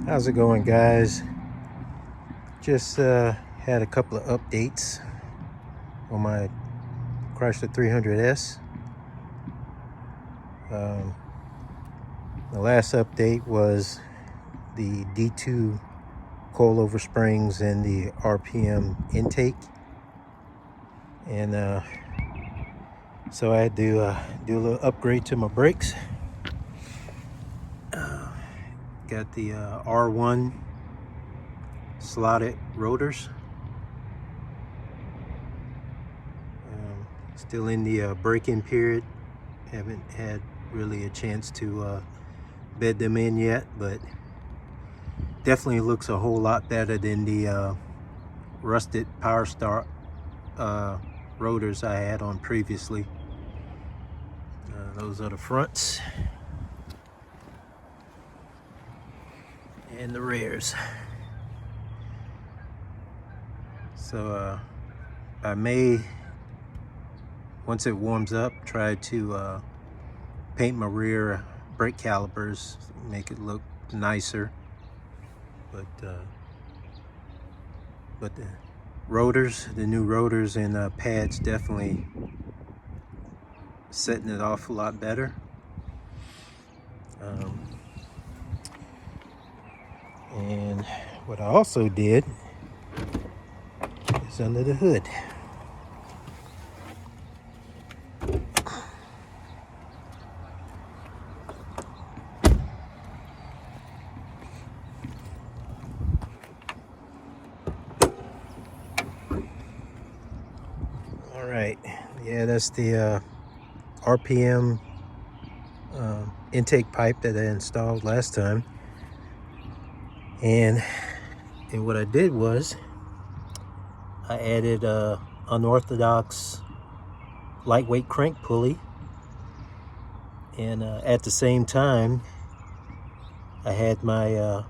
How's it going, guys? Just had a couple of updates on my Chrysler 300S. The last update was the D2 coilover springs and the RPM intake, and so I had to do a little upgrade to my brakes. Got the R1 slotted rotors. Still in the break-in period. Haven't had really a chance to bed them in yet, but definitely looks a whole lot better than the rusted Power Star rotors I had on previously. Those are the fronts and the rears. So I may, once it warms up, try to paint my rear brake calipers, make it look nicer. But the rotors, the new rotors and pads, definitely setting it off a lot better. And what I also did is under the hood. All right, yeah, that's the RPM intake pipe that I installed last time. And what I did was I added a Unorthodox lightweight crank pulley, and at the same time I had my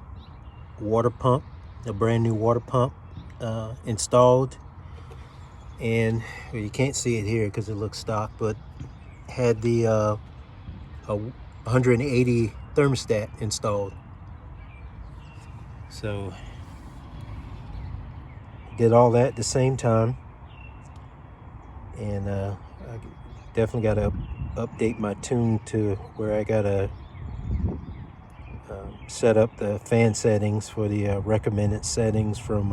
water pump, a brand new water pump installed. And well, you can't see it here because it looks stock, but had the a 180 thermostat installed. So did all that at the same time, and I definitely got to update my tune to where I gotta set up the fan settings for the recommended settings from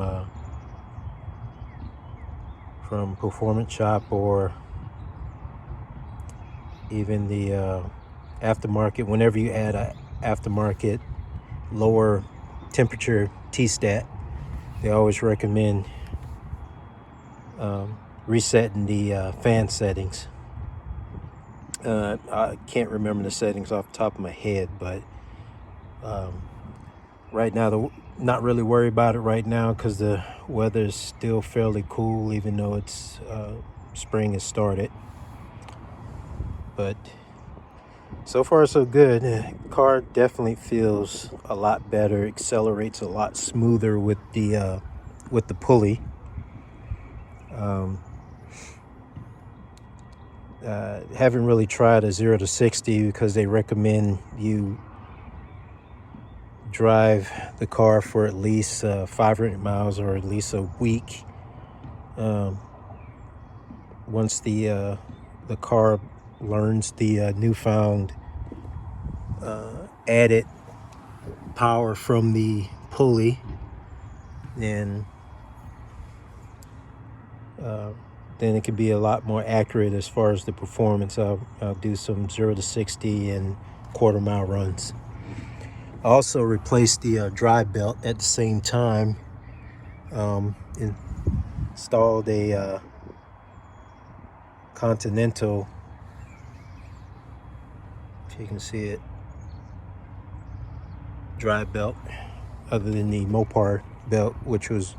Performance Shop, or even the aftermarket. Whenever you add a aftermarket lower temperature T-stat, they always recommend resetting the fan settings. I can't remember the settings off the top of my head, but right now, not really worried about it right now because the weather is still fairly cool, even though it's spring has started. But so far so good. The car definitely feels a lot better, accelerates a lot smoother with the pulley. Haven't really tried a 0 to 60 because they recommend you drive the car for at least 500 miles or at least a week. Once the car learns the newfound added power from the pulley, then it can be a lot more accurate as far as the performance. I'll do some 0 to 60 and quarter-mile runs. I also replaced the drive belt at the same time. Installed a Continental, if you can see it, drive belt, other than the Mopar belt, which was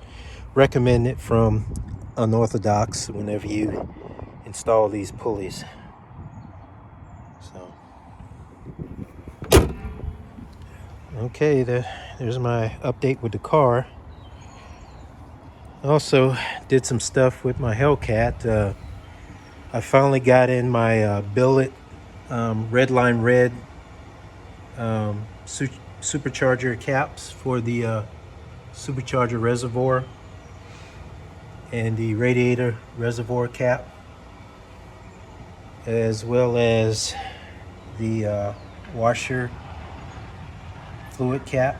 recommended from Unorthodox whenever you install these pulleys. So okay, there's my update with the car. Also did some stuff with my Hellcat. I finally got in my billet Redline Red supercharger caps for the supercharger reservoir and the radiator reservoir cap, as well as the washer fluid cap.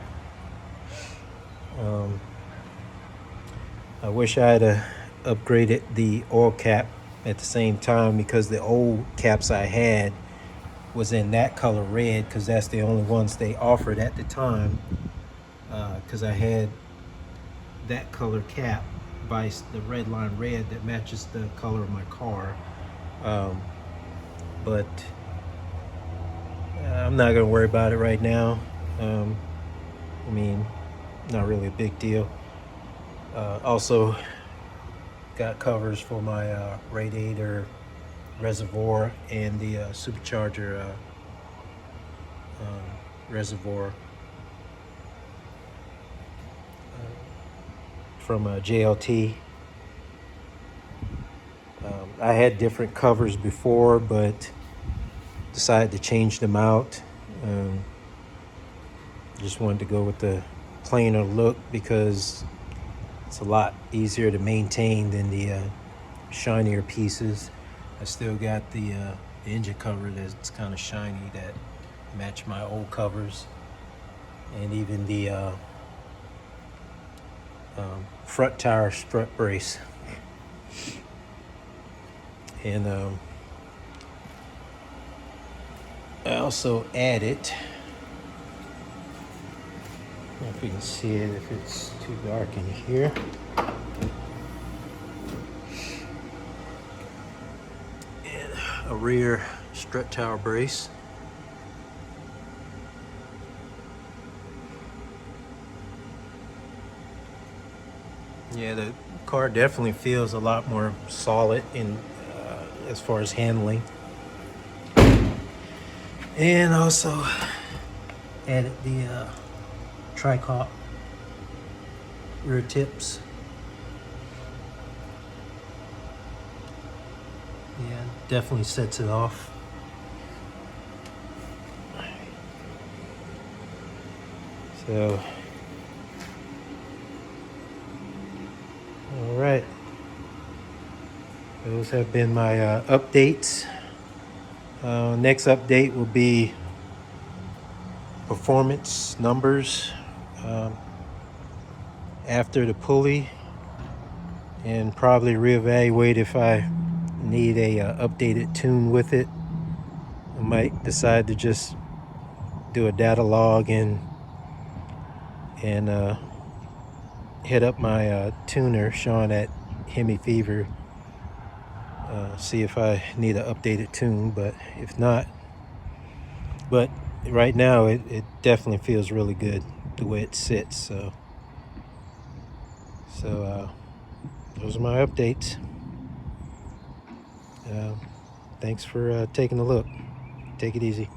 I wish I had upgraded the oil cap at the same time, because the old caps I had was in that color red, because that's the only ones they offered at the time, because I had that color cap by the red line red that matches the color of my car. But I'm not gonna worry about it right now. I mean, not really a big deal. Also got covers for my radiator reservoir and the supercharger reservoir from JLT. I had different covers before, but decided to change them out. Just wanted to go with the plainer look, because it's a lot easier to maintain than the shinier pieces. I still got the engine cover that's kind of shiny that match my old covers, and even the front tire strut brace. And I also added, I don't know if you can see it if it's too dark in here, and a rear strut tower brace. Yeah, the car definitely feels a lot more solid in as far as handling. And also added the tricop rear tips. Yeah, definitely sets it off. So, all right. Those have been my updates. Next update will be performance numbers after the pulley, and probably reevaluate if I need a updated tune with it. I might decide to just do a data log and hit up my tuner, Sean at Hemi Fever, see if I need an updated tune. But if not, but right now it definitely feels really good the way it sits. So those are my updates. Thanks for taking a look. Take it easy.